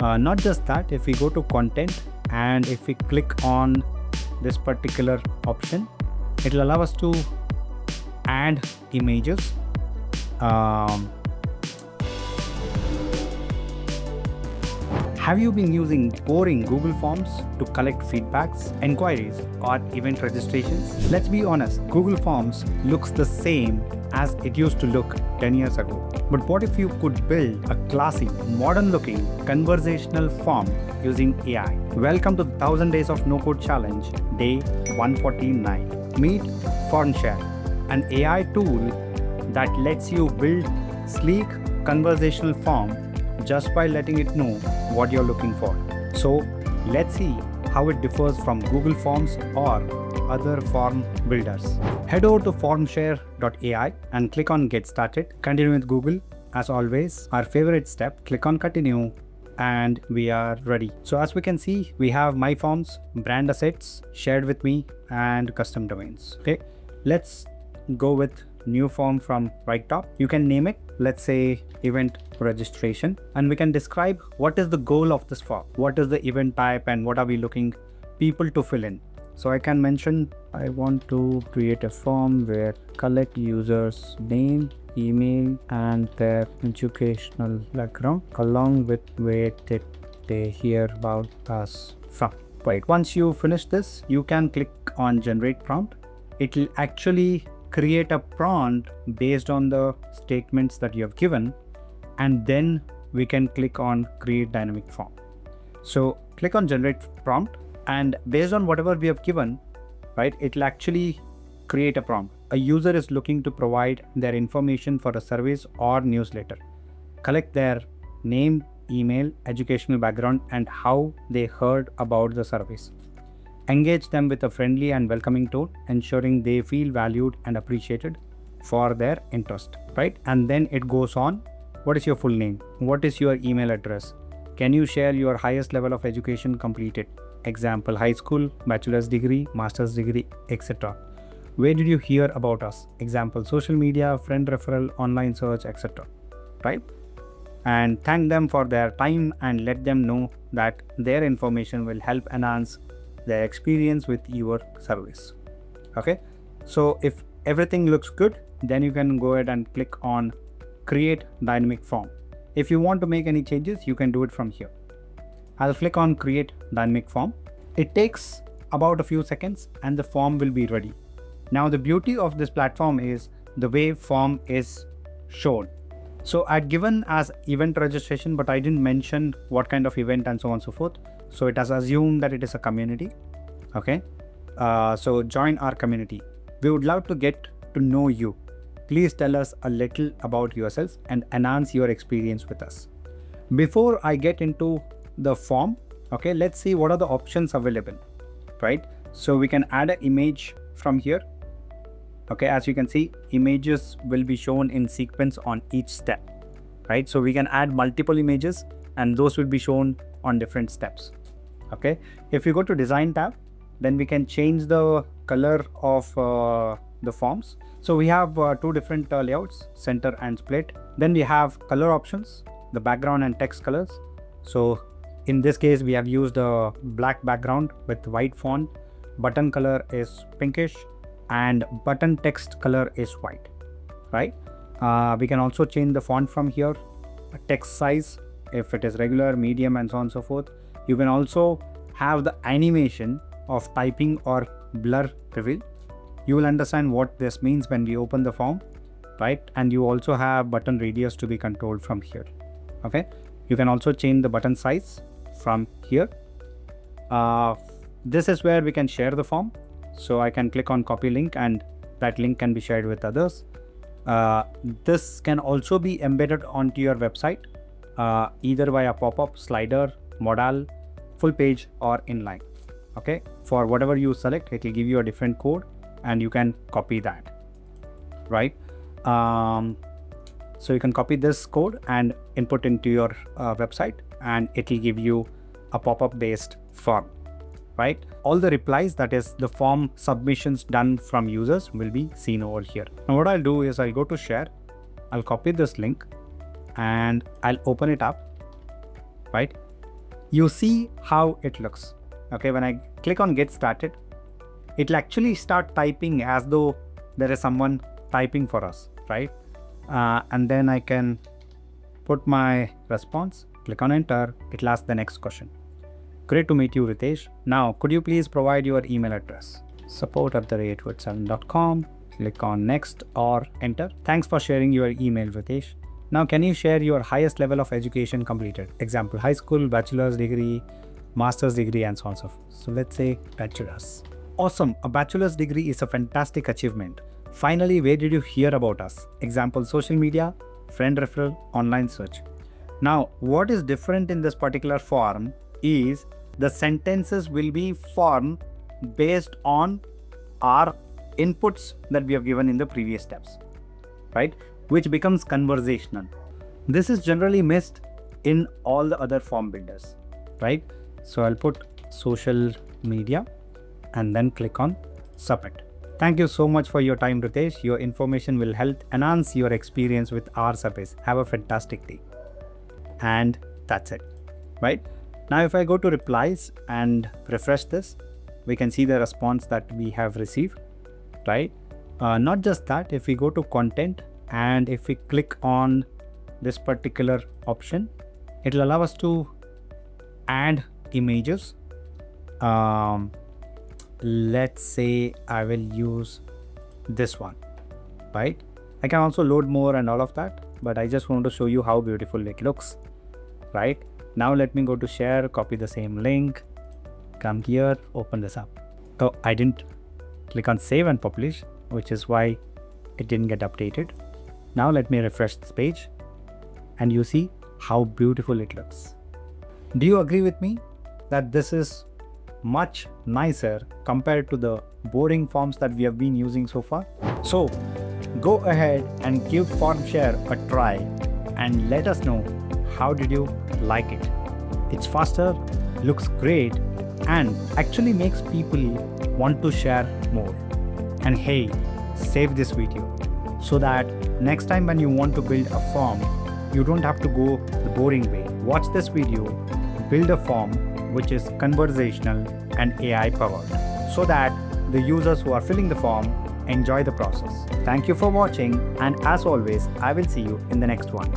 Not just that, if we go to content and if we click on this particular option, it will allow us to add images. Have you been using boring Google Forms to collect feedbacks, inquiries, or event registrations? Let's be honest, Google Forms looks the same as it used to look 10 years ago. But what if you could build a classy, modern-looking conversational form using AI? Welcome to the 1000 Days of No Code Challenge, day 149. Meet Formshare, an AI tool that lets you build sleek conversational form just by letting it know what you're looking for. So let's see how it differs from Google Forms or other form builders. Head over to Formshare.ai and click on Get Started. Continue with Google. As always, our favorite step, click on Continue and we are ready. So as we can see, we have my forms, brand assets, shared with me, and custom domains. Okay, let's go with new form from right top. You can name it, let's say event registration, and we can describe what is the goal of this form, what is the event type, and what are we looking people to fill in. So I can mention I want to create a form where collect users name, email, and their educational background along with where did they hear about us from. Right, once you finish this, you can click on generate prompt. It will actually create a prompt based on the statements that you have given, and then we can click on create dynamic form. So click on generate prompt, and based on whatever we have given, right, it will actually create a prompt. A user is looking to provide their information for a service or newsletter. Collect their name, email, educational background, and how they heard about the service. Engage them with a friendly and welcoming tone, ensuring they feel valued and appreciated for their interest, right? And then it goes on. What is your full name? What is your email address? Can you share your highest level of education completed? Example, high school, bachelor's degree, master's degree, etc. Where did you hear about us? Example, social media, friend referral, online search, etc. Right? And thank them for their time and let them know that their information will help enhance their experience with your service. Okay, so if everything looks good, then you can go ahead and click on create dynamic form. If you want to make any changes, you can do it from here. I'll click on create dynamic form. It takes about a few seconds and the form will be ready. Now the beauty of this platform is the way form is shown. So I'd given as event registration, but I didn't mention what kind of event and so on and so forth. So it has assumed that it is a community. Okay, so join our community. We would love to get to know you. Please tell us a little about yourself and enhance your experience with us. Before I get into the form, okay, let's see what are the options available, right? So we can add an image from here. Okay, as you can see, images will be shown in sequence on each step, right? So we can add multiple images and those will be shown on different steps. Okay, if you go to design tab, then we can change the color of the forms. So we have two different layouts, center and split. Then we have color options, the background and text colors. So in this case, we have used a black background with white font. Button color is pinkish and button text color is white, right? We can also change the font from here, text size, if it is regular, medium, and so on and so forth. You can also have the animation of typing or blur reveal. You will understand what this means when we open the form, right? And you also have button radius to be controlled from here. Okay, you can also change the button size from here. This is where we can share the form. So I can click on copy link and that link can be shared with others. This can also be embedded onto your website, either via pop-up, slider, modal, full page, or inline. Okay, for whatever you select, it will give you a different code and you can copy that, right? So you can copy this code and input into your website and it will give you a pop-up based form, right? All the replies, that is the form submissions done from users, will be seen over here. Now what I'll do is I'll go to share, I'll copy this link and I'll open it up, right? You see how it looks. Okay, when I click on get started, it'll actually start typing as though there is someone typing for us, right? And then I can put my response, click on enter, it'll ask the next question. Great to meet you, Ritesh. Now, could you please provide your email address? support@word7.com. Click on next or enter. Thanks for sharing your email, Ritesh. Now, can you share your highest level of education completed? Example, high school, bachelor's degree, master's degree, and so on and so forth. So let's say bachelor's. Awesome. A bachelor's degree is a fantastic achievement. Finally, where did you hear about us? Example, social media, friend referral, online search. Now, what is different in this particular form is the sentences will be formed based on our inputs that we have given in the previous steps, right? Which becomes conversational. This is generally missed in all the other form builders, right? So I'll put social media and then click on submit. Thank you so much for your time, Ritesh. Your information will help enhance your experience with our service. Have a fantastic day. And that's it, right? Now, if I go to replies and refresh this, we can see the response that we have received, right? Not just that, if we go to content and if we click on this particular option, it will allow us to add images. Let's say I will use this one, right? I can also load more and all of that, but I just want to show you how beautiful it looks, right? Now let me go to share, copy the same link, come here, open this up. Oh, I didn't click on save and publish, which is why it didn't get updated. Now let me refresh this page and you see how beautiful it looks. Do you agree with me that this is much nicer compared to the boring forms that we have been using so far? So go ahead and give Formshare a try and let us know how did you like it. It's faster, looks great, and actually makes people want to share more. And hey, save this video so that next time when you want to build a form, you don't have to go the boring way. Watch this video, build a form which is conversational and AI powered, so that the users who are filling the form enjoy the process. Thank you for watching, and as always, I will see you in the next one.